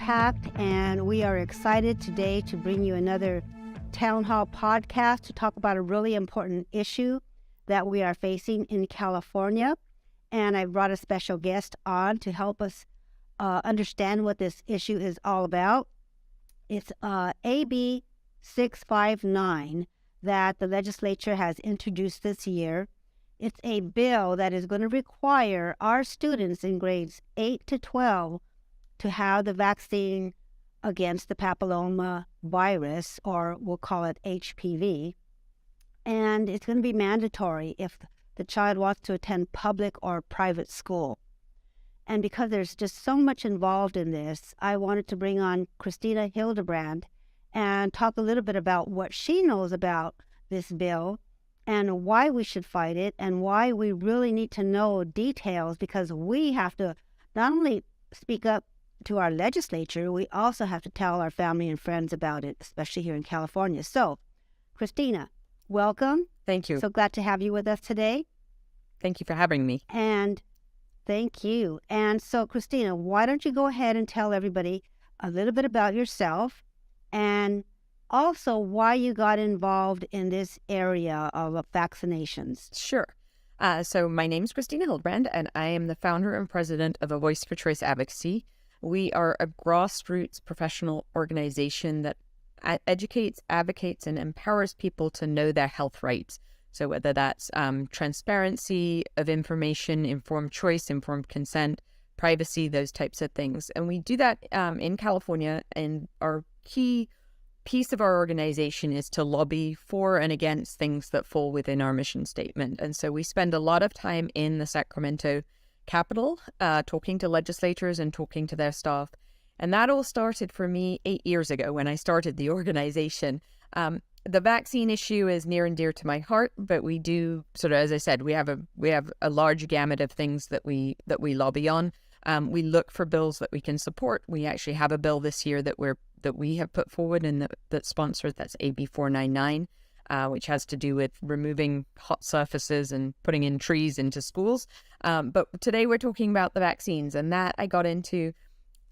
jam-packed, and we are excited today to bring you another Town Hall podcast to talk about a really important issue that we are facing in California. And I brought a special guest on to help us understand what this issue is all about. It's AB 659 that the legislature has introduced this year. It's a bill that is going to require our students in grades 8 to 12 to have the vaccine against the papilloma virus, or we'll call it HPV. And it's going to be mandatory if the child wants to attend public or private school. And because there's just so much involved in this, I wanted to bring on Christina Hildebrand and talk a little bit about what she knows about this bill and why we should fight it and why we really need to know details, because we have to not only speak up to our legislature, we also have to tell our family and friends about it, especially here in California. So, Christina, welcome. Thank you. So glad to have you with us today. Thank you for having me. And thank you. And so, Christina, why don't you go ahead and tell everybody a little bit about yourself and also why you got involved in this area of vaccinations? Sure. So my name is Christina Hildebrand, and I am the founder and president of A Voice for Choice Advocacy. We are a grassroots professional organization that educates, advocates, and empowers people to know their health rights. So whether that's transparency of information, informed choice, informed consent, privacy, those types of things. And we do that in California, and our key piece of our organization is to lobby for and against things that fall within our mission statement. And so we spend a lot of time in the Sacramento Capitol, talking to legislators and talking to their staff. And that all started for me 8 years ago when I started the organization. The vaccine issue is near and dear to my heart, but we do sort of, as I said, we have a large gamut of things that we lobby on. We look for bills that we can support. We actually have a bill this year that we have put forward and that's sponsored. That's AB 499. Which has to do with removing hot surfaces and putting in trees into schools. But today we're talking about the vaccines, and that I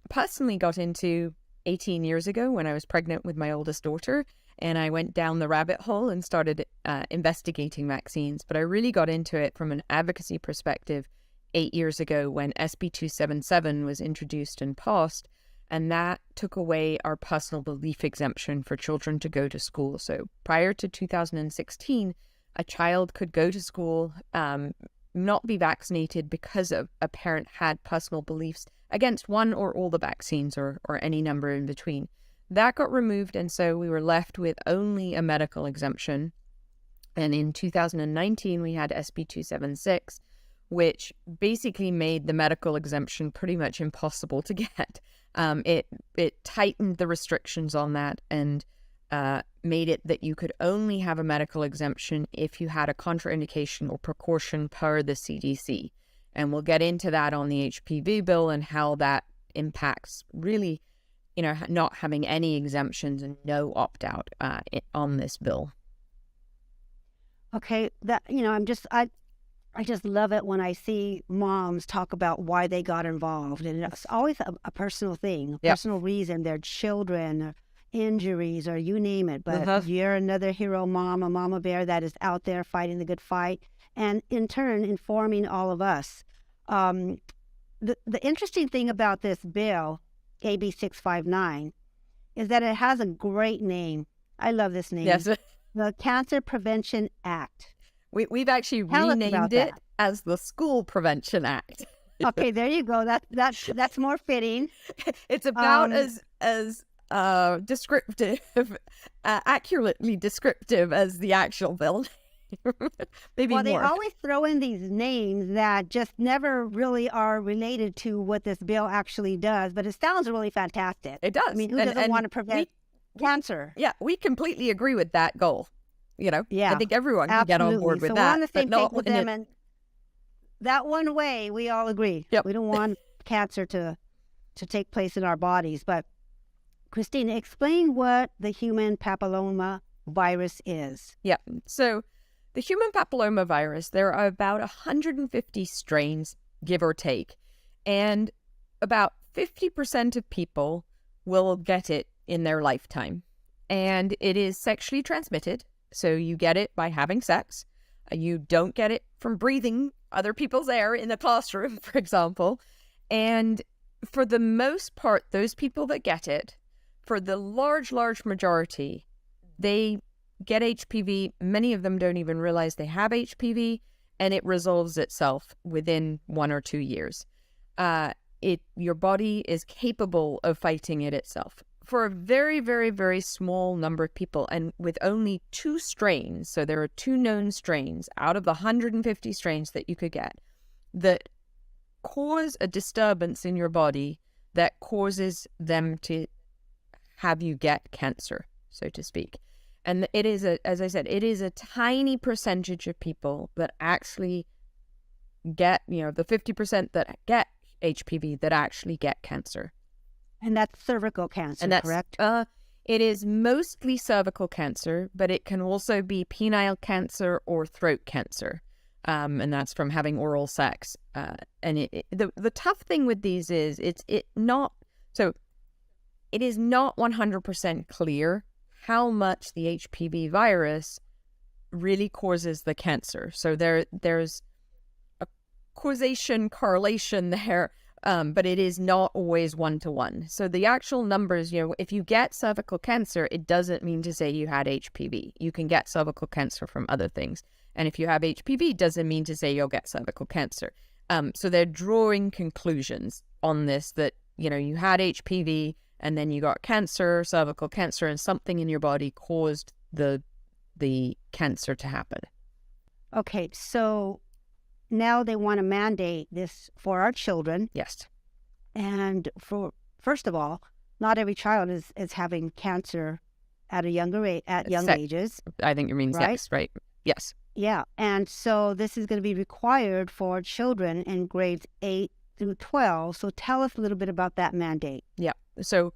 personally got into 18 years ago when I was pregnant with my oldest daughter, and I went down the rabbit hole and started investigating vaccines. But I really got into it from an advocacy perspective 8 years ago when SB 277 was introduced and passed. And that took away our personal belief exemption for children to go to school. So prior to 2016, a child could go to school, not be vaccinated because a parent had personal beliefs against one or all the vaccines or any number in between. That got removed, and so we were left with only a medical exemption. And in 2019, we had SB 276, which basically made the medical exemption pretty much impossible to get. It tightened the restrictions on that and made it that you could only have a medical exemption if you had a contraindication or precaution per the CDC. And we'll get into that on the HPV bill and how that impacts really, not having any exemptions and no opt-out on this bill. Okay, I just love it when I see moms talk about why they got involved. And it's always a personal thing, a personal reason, their children, or injuries, or you name it. But you're another hero mom, a mama bear that is out there fighting the good fight, and in turn, informing all of us. The interesting thing about this bill, AB 659, is that it has a great name. I love this name. Yes. The Cancer Prevention Act. We've actually renamed it as the School Prevention Act. Okay, there you go. That's more fitting. It's about as descriptive, accurately descriptive as the actual bill. Maybe well, more. They always throw in these names that just never really are related to what this bill actually does, but it sounds really fantastic. It does. I mean, who doesn't want to prevent cancer? Yeah, we completely agree with that goal. Yeah, I think everyone can get on board with so that. We're on the same page with them, and that one way we all agree. Yep. We don't want cancer to take place in our bodies. But Christina, explain what the human papilloma virus is. Yeah. So the human papilloma virus, there are about 150 strains, give or take, and about 50% of people will get it in their lifetime. And it is sexually transmitted. So you get it by having sex. You don't get it from breathing other people's air in the classroom, for example. And for the most part, those people that get it, for the large majority, they get HPV. Many of them don't even realize they have HPV, and it resolves itself within 1 or 2 years. Your body is capable of fighting it itself. For a very, very, very small number of people, and with only 2 strains, so there are 2 known strains out of the 150 strains that you could get, that cause a disturbance in your body that causes them to have you get cancer, so to speak. And it is, as I said, it is a tiny percentage of people that actually get, the 50% that get HPV that actually get cancer. And that's cervical cancer, and that's, correct? It is mostly cervical cancer, but it can also be penile cancer or throat cancer. And that's from having oral sex. And the tough thing with these is it is not 100% clear how much the HPV virus really causes the cancer. So there's a correlation there, but it is not always 1-to-1. So the actual numbers, if you get cervical cancer, it doesn't mean to say you had HPV. You can get cervical cancer from other things. And if you have HPV, it doesn't mean to say you'll get cervical cancer. So they're drawing conclusions on this that, you had HPV and then you got cancer, cervical cancer, and something in your body caused the cancer to happen. Okay, so now they want to mandate this for our children. Yes. And first of all, not every child is having cancer at a younger age, young ages. I think you mean right? sex, right? Yes. Yeah, and so this is going to be required for children in grades 8 through 12. So tell us a little bit about that mandate. Yeah. So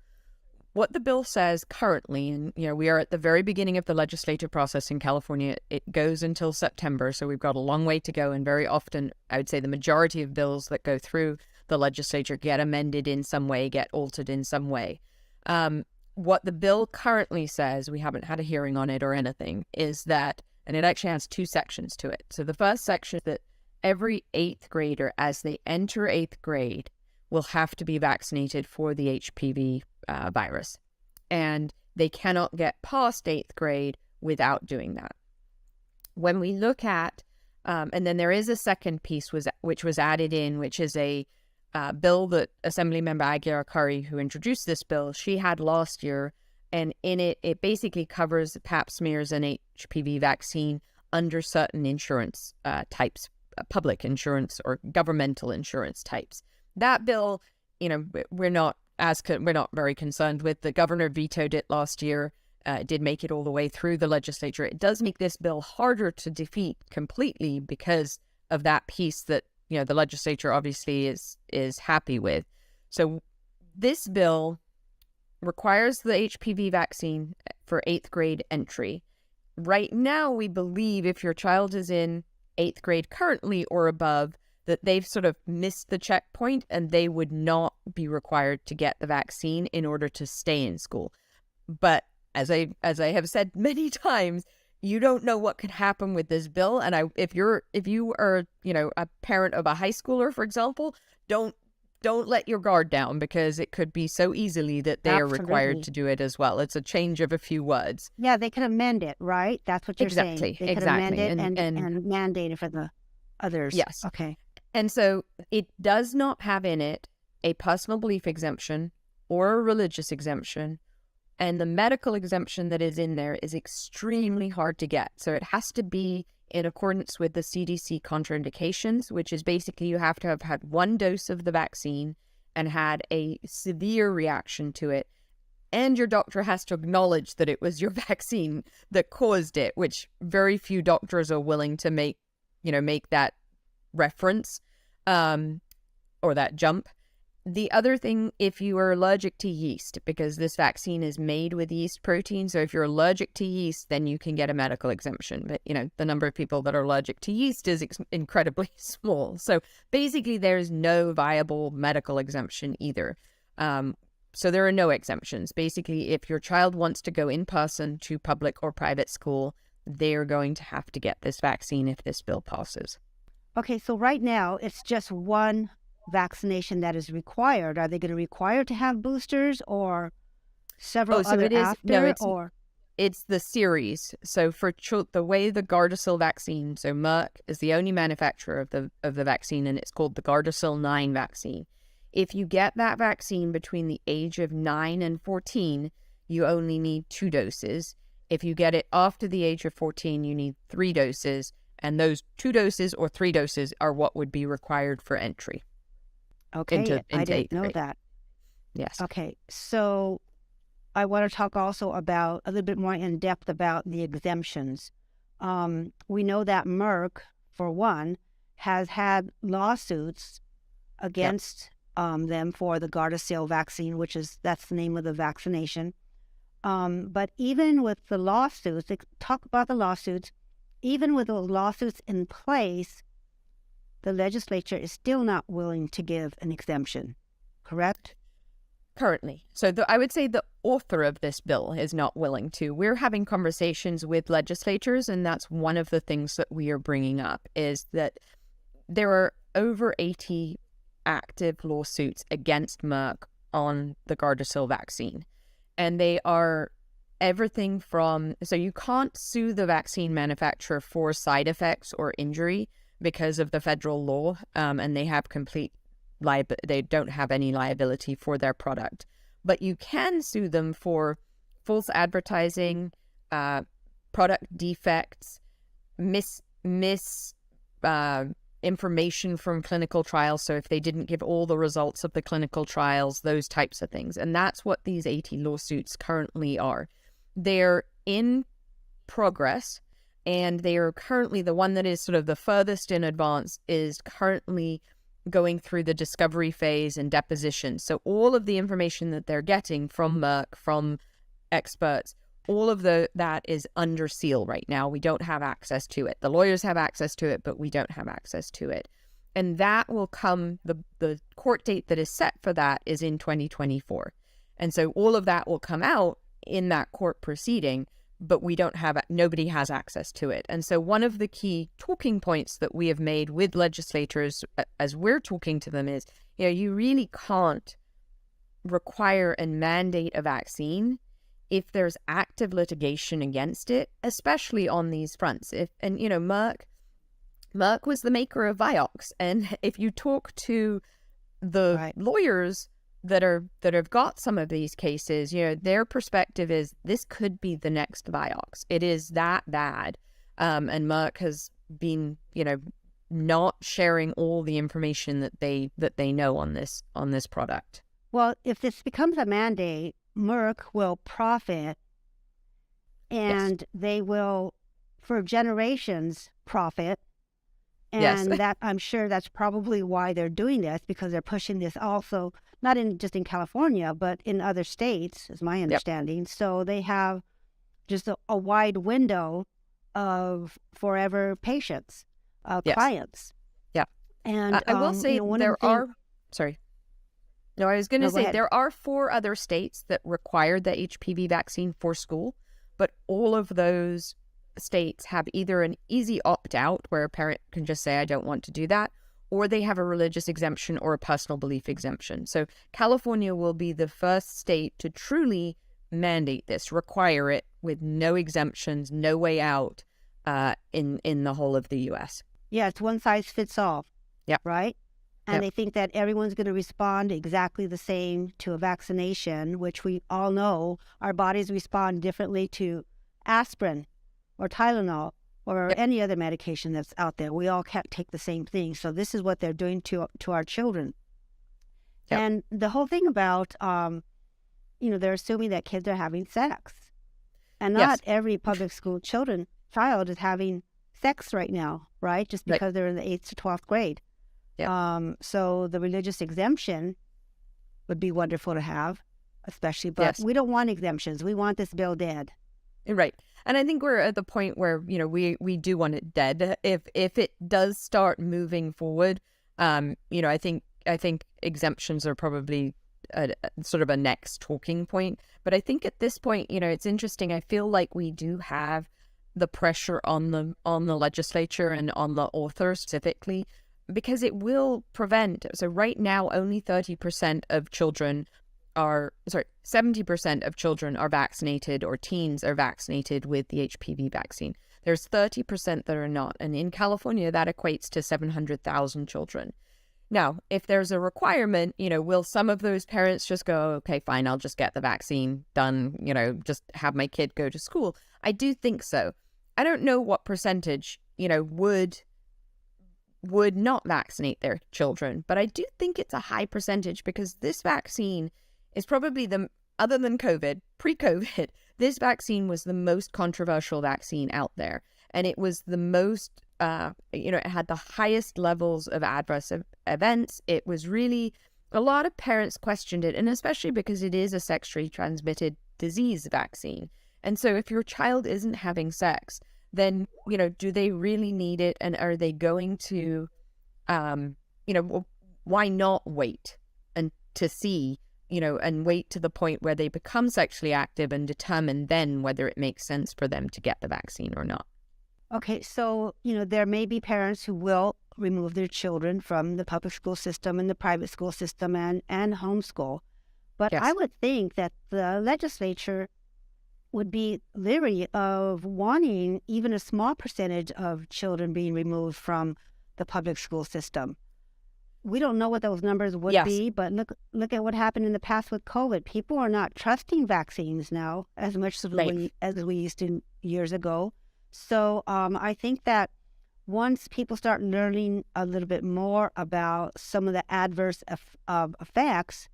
what the bill says currently, and we are at the very beginning of the legislative process in California. It goes until September, so we've got a long way to go. And very often, I would say the majority of bills that go through the legislature get amended in some way, get altered in some way. What the bill currently says, we haven't had a hearing on it or anything, is that, and it actually has 2 sections to it. So the first section is that every 8th grader, as they enter 8th grade, will have to be vaccinated for the HPV virus. And they cannot get past 8th grade without doing that. When we look at, and then there is a second piece which was added in, which is a bill that Assemblymember Aguilar-Curry, who introduced this bill, she had last year. And in it basically covers pap smears and HPV vaccine under certain insurance types, public insurance or governmental insurance types. That bill, we're not very concerned with. The governor vetoed it last year. It did make it all the way through the legislature. It does make this bill harder to defeat completely because of that piece that, the legislature obviously is happy with. So this bill requires the HPV vaccine for 8th grade entry. Right now, we believe if your child is in 8th grade currently or above, that they've sort of missed the checkpoint and they would not be required to get the vaccine in order to stay in school. But as I have said many times, you don't know what could happen with this bill. And if you are, a parent of a high schooler, for example, don't let your guard down, because it could be so easily that they are required to do it as well. It's a change of a few words. Yeah, they can amend it, right? That's what you're saying. They can amend it and mandate it for the others. Yes. Okay. And so it does not have in it a personal belief exemption or a religious exemption. And the medical exemption that is in there is extremely hard to get. So it has to be in accordance with the CDC contraindications, which is basically you have to have had 1 dose of the vaccine and had a severe reaction to it. And your doctor has to acknowledge that it was your vaccine that caused it, which very few doctors are willing to make that reference or that jump. The other thing, if you are allergic to yeast, because this vaccine is made with yeast protein, so if you're allergic to yeast, then you can get a medical exemption. But, the number of people that are allergic to yeast is incredibly small. So basically, there's no viable medical exemption either. So there are no exemptions. Basically, if your child wants to go in person to public or private school, they're going to have to get this vaccine if this bill passes. Okay, so right now it's just one vaccination that is required. Are they going to require to have boosters or several So other it is, no, after? Or it's the series. So for the way the Gardasil vaccine, so Merck is the only manufacturer of the vaccine, and it's called the Gardasil 9 vaccine. If you get that vaccine between the age of 9 and 14, you only need 2 doses. If you get it after the age of 14, you need 3 doses. And those 2 doses or 3 doses are what would be required for entry. okay, I didn't eighth know grade. that. Yes. Okay, so I want to talk also about a little bit more in depth about the exemptions. We know that Merck, for one, has had lawsuits against them for the Gardasil vaccine, that's the name of the vaccination. But even with the lawsuits, talk about the lawsuits, even with the lawsuits in place, the legislature is still not willing to give an exemption, correct? Currently. So I would say the author of this bill is not willing to. We're having conversations with legislators, and that's one of the things that we are bringing up, is that there are over 80 active lawsuits against Merck on the Gardasil vaccine. And they are everything from, so you can't sue the vaccine manufacturer for side effects or injury because of the federal law, and they have they don't have any liability for their product. But you can sue them for false advertising, product defects, information from clinical trials. So if they didn't give all the results of the clinical trials, those types of things. And that's what these 80 lawsuits currently are. They're in progress, and they are currently, the one that is sort of the furthest in advance is currently going through the discovery phase and deposition. So all of the information that they're getting from Merck, from experts, all of that is under seal right now. We don't have access to it. The lawyers have access to it, but we don't have access to it. And that will come, the court date that is set for that is in 2024. And so all of that will come out in that court proceeding, but nobody has access to it. And so one of the key talking points that we have made with legislators as we're talking to them is, you really can't require and mandate a vaccine if there's active litigation against it, especially on these fronts. Merck was the maker of Vioxx, and if you talk to the lawyers that have got some of these cases, their perspective is this could be the next Vioxx. It is that bad, and Merck has been, not sharing all the information that they know on this product. Well, if this becomes a mandate, Merck will profit, and they will, for generations, profit. And that, I'm sure that's probably why they're doing this, because they're pushing this also, not just in California, but in other states, is my understanding. Yep. So they have just a wide window of forever patients, clients. Yeah. And I will say sorry. No, I was going to say there are 4 other states that require the HPV vaccine for school, but all of those states have either an easy opt-out where a parent can just say, I don't want to do that, or they have a religious exemption or a personal belief exemption. So California will be the first state to truly mandate this, require it with no exemptions, no way out in the whole of the U.S. Yeah, it's one size fits all. Yeah. Right? And they think that everyone's going to respond exactly the same to a vaccination, which we all know our bodies respond differently to aspirin or Tylenol or any other medication that's out there. We all can't take the same thing. So this is what they're doing to our children. Yep. And the whole thing about, they're assuming that kids are having sex. And not every public school child is having sex right now, right? Just because they're in the 8th to 12th grade. Yeah. So the religious exemption would be wonderful to have, especially, but we don't want exemptions. We want this bill dead. Right. And I think we're at the point where, we do want it dead. If it does start moving forward, I think exemptions are probably sort of a next talking point. But I think at this point, it's interesting. I feel like we do have the pressure on the legislature and on the author specifically, because it will prevent. So right now, only 30% of children 70% of children are vaccinated, or teens are vaccinated with the HPV vaccine. There's 30% that are not. And in California, that equates to 700,000 children. Now, if there's a requirement, will some of those parents just go, okay, fine, I'll just get the vaccine done, just have my kid go to school? I do think so. I don't know what percentage, would not vaccinate their children, but I do think it's a high percentage, because this vaccine is probably other than COVID, pre-COVID, this vaccine was the most controversial vaccine out there. And it was the most, it had the highest levels of adverse events. It was really, a lot of parents questioned it, and especially because it is a sexually transmitted disease vaccine. And so if your child isn't having sex, then, do they really need it? And are they going to, why not wait and to see, and wait to the point where they become sexually active and determine then whether it makes sense for them to get the vaccine or not? Okay, so, there may be parents who will remove their children from the public school system and the private school system and homeschool. But Yes. I would think that the legislature would be leery of wanting even a small percentage of children being removed from the public school system. We don't know what those numbers would Yes. be, but look at what happened in the past with COVID. People are not trusting vaccines now as much as we used to years ago. So I think that once people start learning a little bit more about some of the adverse effects,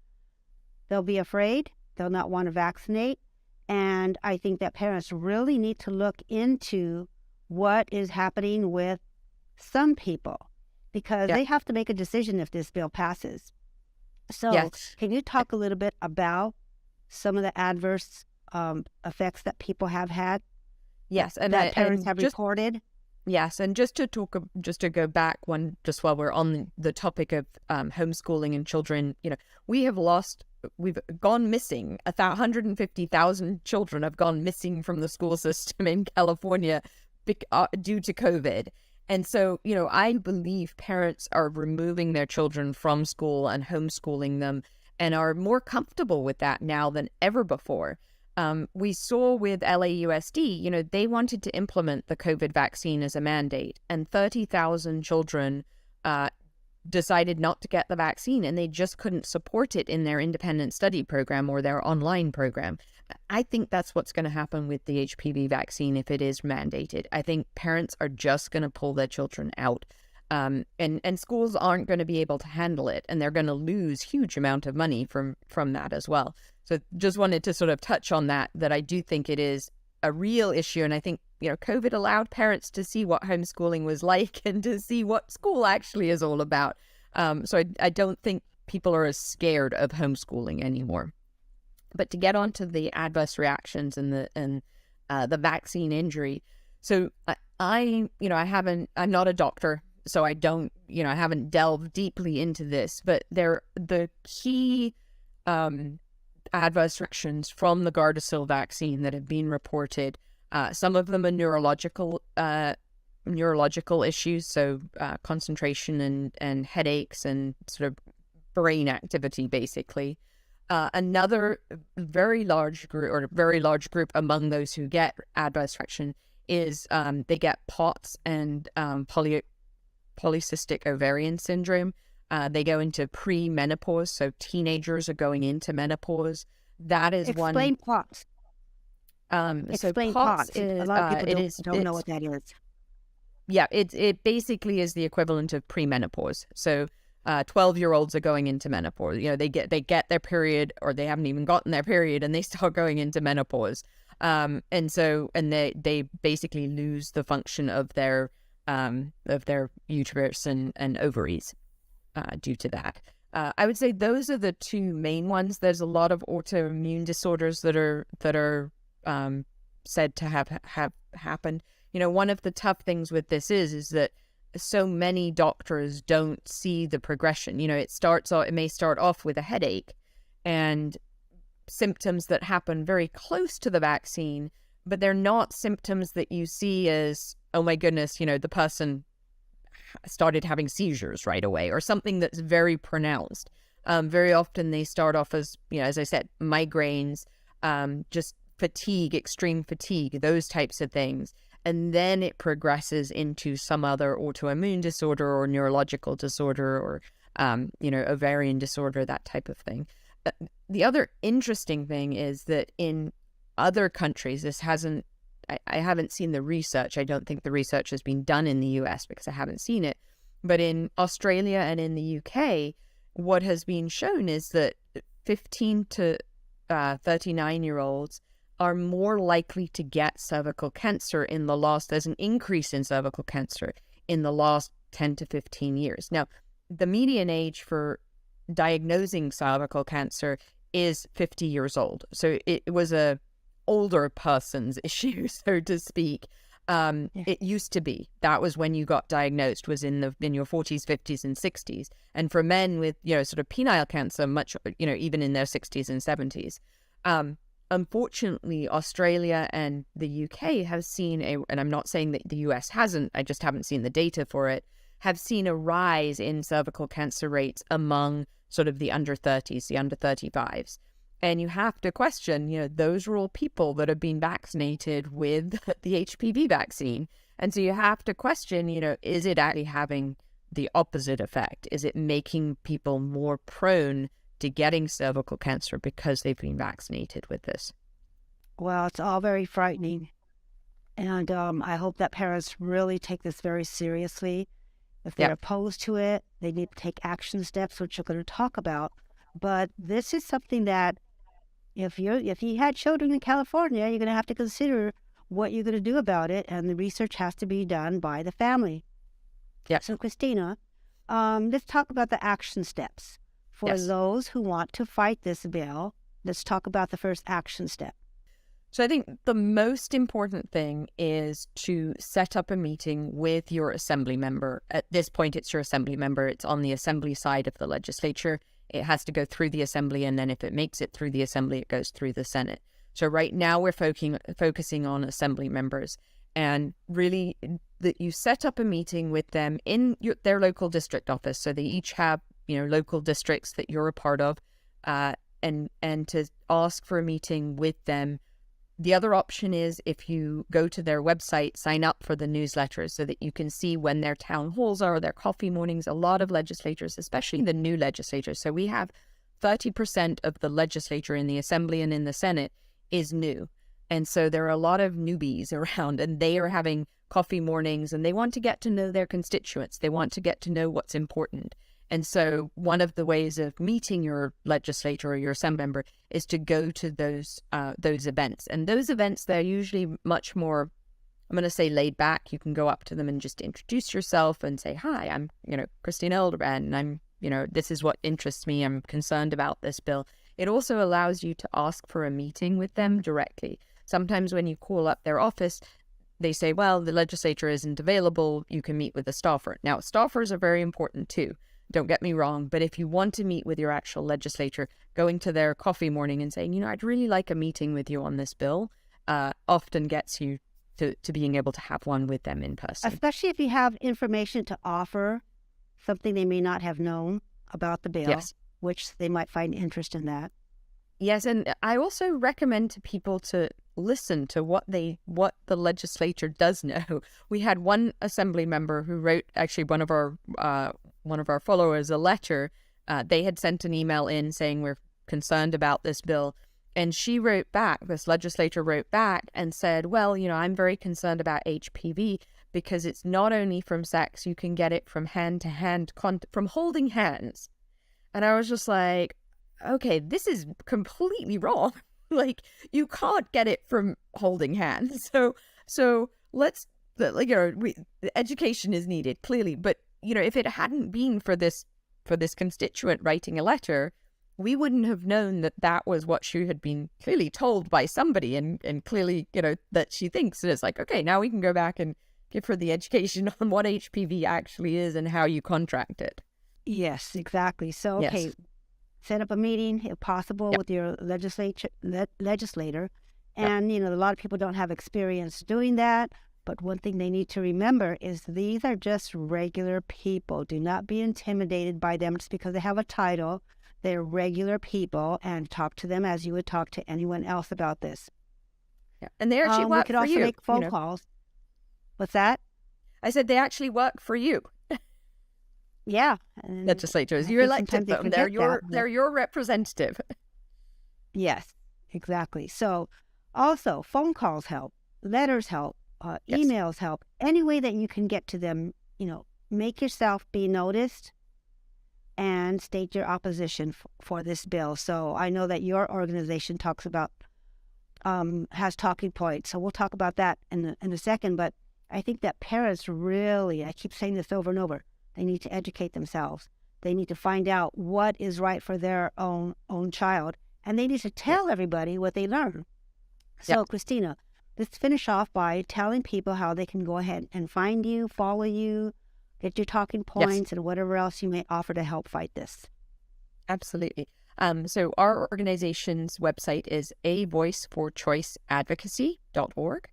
they'll be afraid. They'll not want to vaccinate. And I think that parents really need to look into what is happening with some people, because they have to make a decision if this bill passes. So Yes. can you talk a little bit about some of the adverse effects that people have had? Yes, and that parents have just reported? Yes, and just to go back just while we're on the topic of homeschooling and children, we've gone missing. 150,000 children have gone missing from the school system in California due to COVID. And so, I believe parents are removing their children from school and homeschooling them, and are more comfortable with that now than ever before. We saw with LAUSD, they wanted to implement the COVID vaccine as a mandate, and 30,000 children decided not to get the vaccine, and they just couldn't support it in their independent study program or their online program. I think that's what's going to happen with the HPV vaccine if it is mandated. I think parents are just going to pull their children out. And schools aren't going to be able to handle it, and they're going to lose huge amount of money from that as well. So just wanted to sort of touch on that I do think it is a real issue. And I think, COVID allowed parents to see what homeschooling was like and to see what school actually is all about. So I don't think people are as scared of homeschooling anymore. But to get on to the adverse reactions and the vaccine injury. So I'm not a doctor, so I don't, I haven't delved deeply into this, but the key adverse reactions from the Gardasil vaccine that have been reported, some of them are neurological issues, so concentration and headaches and sort of brain activity, basically. Another very large group among those who get adverse reaction is they get POTS and polycystic ovarian syndrome. They go into pre-menopause, so teenagers are going into menopause. That is one. Explain POTS. Explain POTS. Is, a lot of people don't know what that is. Yeah, it basically is the equivalent of pre-menopause. So 12-year-olds are going into menopause. They get their period, or they haven't even gotten their period, and they start going into menopause. And they basically lose the function of their uterus and ovaries due to that. I would say those are the two main ones. There's a lot of autoimmune disorders that are said to have happened. One of the tough things with this is that so many doctors don't see the progression. It may start off with a headache, and symptoms that happen very close to the vaccine, but they're not symptoms that you see as, oh my goodness, the person started having seizures right away, or something that's very pronounced. Very often they start off as, as I said, migraines, just fatigue, extreme fatigue, those types of things. And then it progresses into some other autoimmune disorder or neurological disorder or, ovarian disorder, that type of thing. The other interesting thing is that in other countries, I haven't seen the research. I don't think the research has been done in the US because I haven't seen it. But in Australia and in the UK, what has been shown is that 15 to 39-year-olds are more likely to get cervical cancer there's an increase in cervical cancer in the last 10 to 15 years. Now, the median age for diagnosing cervical cancer is 50 years old. So it was a older person's issue, so to speak. It used to be that was when you got diagnosed, was in your 40s, 50s, and 60s. And for men with sort of penile cancer, much even in their 60s and 70s. Unfortunately, Australia and the UK have seen and I'm not saying that the US hasn't, I just haven't seen the data for it, have seen a rise in cervical cancer rates among sort of the under 30s, the under 35s. And you have to question, those are all people that have been vaccinated with the HPV vaccine. And so you have to question, is it actually having the opposite effect? Is it making people more prone to getting cervical cancer because they've been vaccinated with this? Well, it's all very frightening. And I hope that parents really take this very seriously. If they're opposed to it, they need to take action steps, which we're going to talk about. But this is something that if you had children in California, you're going to have to consider what you're going to do about it, and the research has to be done by the family. Yeah. So, Christina, let's talk about the action steps. For those who want to fight this bill, let's talk about the first action step. So I think the most important thing is to set up a meeting with your assembly member. At this point, it's your assembly member. It's on the assembly side of the legislature. It has to go through the assembly, and then if it makes it through the assembly, it goes through the Senate. So right now we're focusing on assembly members, and really that you set up a meeting with them in their local district office. So they each have local districts that you're a part of, and to ask for a meeting with them. The other option is if you go to their website, sign up for the newsletters so that you can see when their town halls are, their coffee mornings. A lot of legislators, especially the new legislators. So we have 30% of the legislature in the Assembly and in the Senate is new. And so there are a lot of newbies around, and they are having coffee mornings, and they want to get to know their constituents. They want to get to know what's important. And so one of the ways of meeting your legislator or your assembly member is to go to those events. And those events, they're usually much more, I'm going to say, laid back. You can go up to them and just introduce yourself and say, hi, I'm, Christina Hildebrand, and I'm, this is what interests me. I'm concerned about this bill. It also allows you to ask for a meeting with them directly. Sometimes when you call up their office, they say, well, the legislature isn't available. You can meet with a staffer. Now, staffers are very important too. Don't get me wrong, but if you want to meet with your actual legislature, going to their coffee morning and saying, I'd really like a meeting with you on this bill, often gets you to being able to have one with them in person. Especially if you have information to offer, something they may not have known about the bill, which they might find interest in that. Yes, and I also recommend to people to listen to what the legislature does know. We had one assembly member who wrote, actually one of our followers, a letter. They had sent an email in saying we're concerned about this bill, and she wrote back. This legislator wrote back and said, well, I'm very concerned about HPV because it's not only from sex. You can get it from hand to hand, from holding hands. And I was just like, okay, this is completely wrong. Like, you can't get it from holding hands. So let's, education is needed, clearly. But, if it hadn't been for this constituent writing a letter, we wouldn't have known that was what she had been clearly told by somebody, and clearly, that she thinks. And it's like, okay, now we can go back and give her the education on what HPV actually is and how you contract it. Yes, exactly. So, okay. Yes. set up a meeting, if possible, Yep. with your legislator. Yep. And, a lot of people don't have experience doing that. But one thing they need to remember is these are just regular people. Do not be intimidated by them just because they have a title. They're regular people, and talk to them as you would talk to anyone else about this. Yeah. And they actually We work could for also you. make phone calls. What's that? I said they actually work for you. Yeah. And Legislators, I you think elected sometimes they them. They're forget your that, they're your representative. Yes, exactly. So also phone calls help, letters help, Yes. emails help. Any way that you can get to them, make yourself be noticed and state your opposition for this bill. So I know that your organization talks about, has talking points. So we'll talk about that in a second. But I think that parents really, I keep saying this over and over, they need to educate themselves. They need to find out what is right for their own child. And they need to tell everybody what they learn. So, Christina, let's finish off by telling people how they can go ahead and find you, follow you, get your talking points, and whatever else you may offer to help fight this. Absolutely. So our organization's website is avoiceforchoiceadvocacy.org.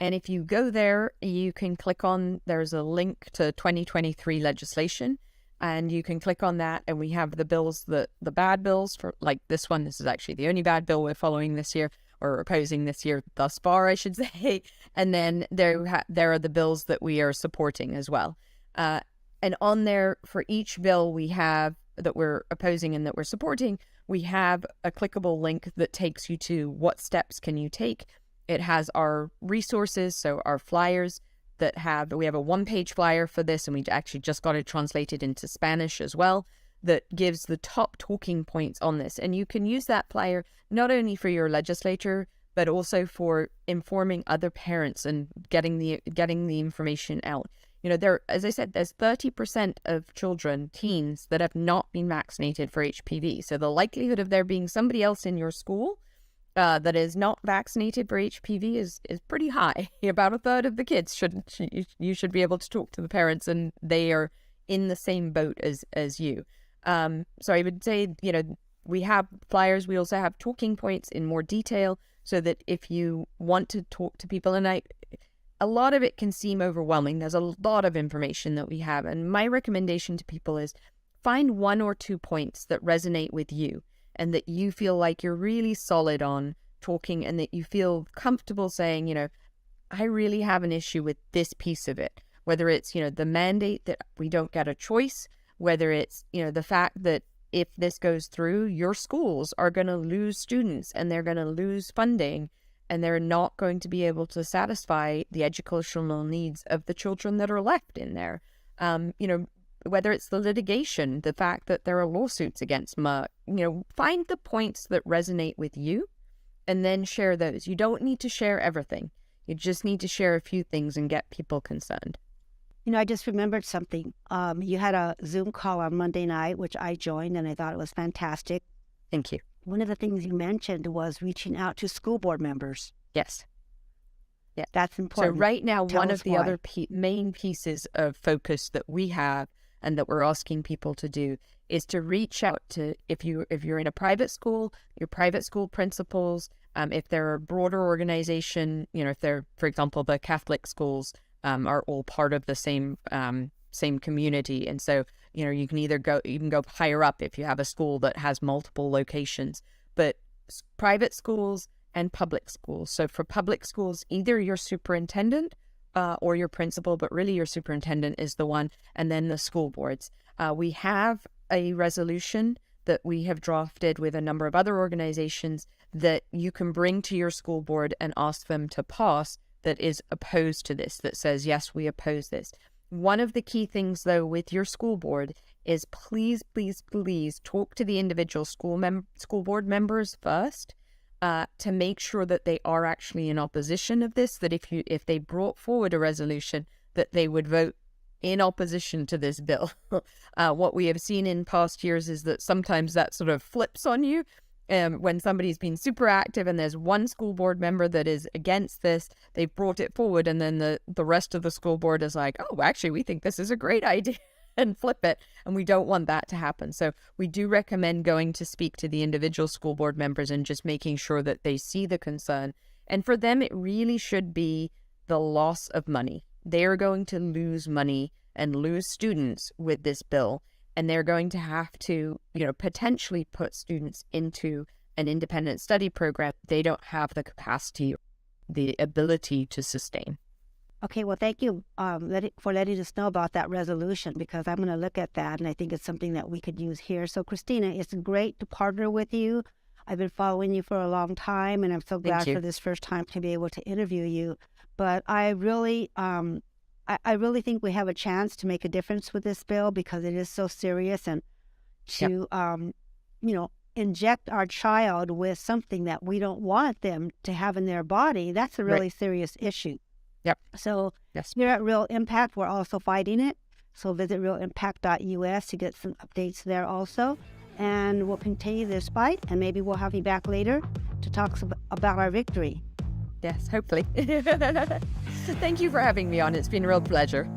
And if you go there, you can click on, there's a link to 2023 legislation. And you can click on that, and we have the bills, the bad bills for like this one. This is actually the only bad bill we're following this year, or opposing this year thus far, I should say. And then there are the bills that we are supporting as well. And on there, for each bill we have that we're opposing and that we're supporting, we have a clickable link that takes you to what steps can you take. It has our resources, so our flyers. We have a one-page flyer for this, and we actually just got it translated into Spanish as well, that gives the top talking points on this. And you can use that flyer not only for your legislature, but also for informing other parents and getting the information out. As I said, there's 30% of children, teens, that have not been vaccinated for HPV. So the likelihood of there being somebody else in your school that is not vaccinated for HPV is pretty high. About a third of the kids you should be able to talk to the parents, and they are in the same boat as you. So I would say, we have flyers. We also have talking points in more detail, so that if you want to talk to people, and a lot of it can seem overwhelming. There's a lot of information that we have, and my recommendation to people is find 1 or 2 points that resonate with you, and that you feel like you're really solid on talking, and that you feel comfortable saying, I really have an issue with this piece of it. Whether it's, the mandate that we don't get a choice, whether it's, the fact that if this goes through, your schools are going to lose students and they're going to lose funding, and they're not going to be able to satisfy the educational needs of the children that are left in there. Whether it's the litigation, the fact that there are lawsuits against Merck, find the points that resonate with you and then share those. You don't need to share everything. You just need to share a few things and get people concerned. I just remembered something. You had a Zoom call on Monday night, which I joined, and I thought it was fantastic. Thank you. One of the things you mentioned was reaching out to school board members. Yes. Yeah. That's important. So right now, one of the why. other main pieces of focus that we have and that we're asking people to do is to reach out to, if you're in a private school, your private school principals, if they're a broader organization, if they're, for example, the Catholic schools are all part of the same community. And so, you can go higher up if you have a school that has multiple locations, but private schools and public schools. So for public schools, either your superintendent or your principal, but really your superintendent is the one, and then the school boards. We have a resolution that we have drafted with a number of other organizations that you can bring to your school board and ask them to pass, that is opposed to this, that says, yes, we oppose this. One of the key things, though, with your school board is please, please, please talk to the individual school board members first, to make sure that they are actually in opposition of this, that if they brought forward a resolution, that they would vote in opposition to this bill. What we have seen in past years is that sometimes that sort of flips on you. When somebody's been super active and there's one school board member that is against this, they've brought it forward, and then the rest of the school board is like, oh, actually, we think this is a great idea. and flip it. And we don't want that to happen. So we do recommend going to speak to the individual school board members and just making sure that they see the concern. And for them, it really should be the loss of money. They are going to lose money and lose students with this bill. And they're going to have to, potentially put students into an independent study program they don't have the capacity, the ability to sustain. Okay, well, thank you for letting us know about that resolution, because I'm going to look at that, and I think it's something that we could use here. So, Christina, it's great to partner with you. I've been following you for a long time, and I'm so glad for this first time to be able to interview you. But I really think we have a chance to make a difference with this bill, because it is so serious, and to, inject our child with something that we don't want them to have in their body, that's a really serious issue. Yep. So here at Real Impact, we're also fighting it. So visit realimpact.us to get some updates there also. And we'll continue this fight, and maybe we'll have you back later to talk about our victory. Yes, hopefully. Thank you for having me on. It's been a real pleasure.